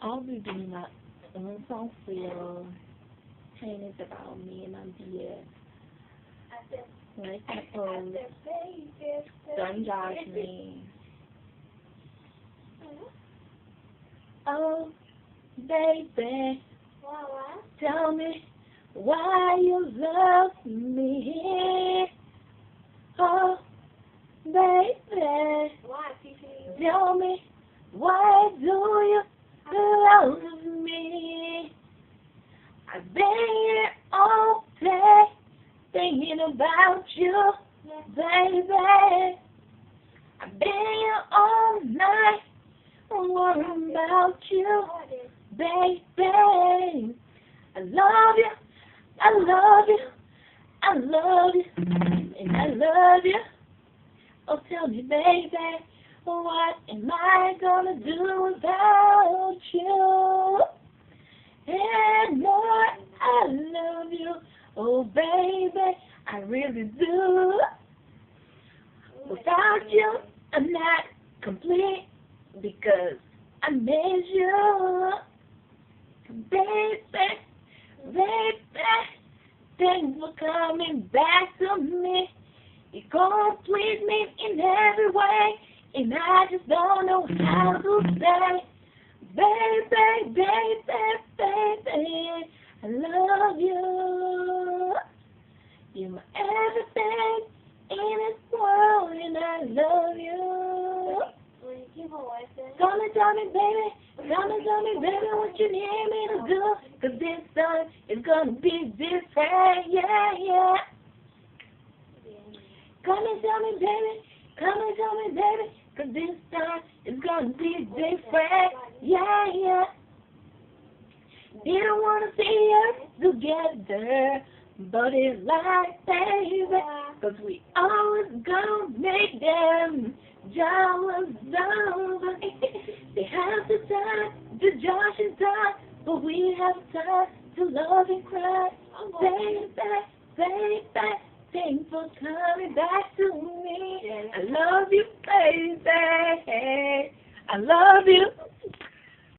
I'll be doing my own song for y'all. Ain't it about me and my BS. Like I told, don't judge me. Oh, baby, tell me why you love me. Oh, baby, tell me why do you love me? I've been here all day thinking about you, baby. I've been here all night worrying about you, baby. I love you, I love you, I love you, and I love you. Oh, tell me, baby, what am I gonna do without you? And more, I love you. Oh, baby, I really do. Without you, I'm not complete because I miss you. Baby, baby, thanks for coming back to me. You complete me in every way, and I just don't know how to say, baby, baby, baby, I love you. You're my everything in this world, and I love you. Tell me, baby, tell me, baby, what you need me to do, 'cause this time is gonna be different, yeah, yeah. Come and tell me, baby, 'cause this time it's gonna be different, yeah, yeah. Didn't wanna see us together, but it's like, baby, 'cause we always gonna make them jealous over. They have the time to josh and die, but we have time to love and cry, baby, baby. Thanks for coming back to me. I love you, baby. I love you.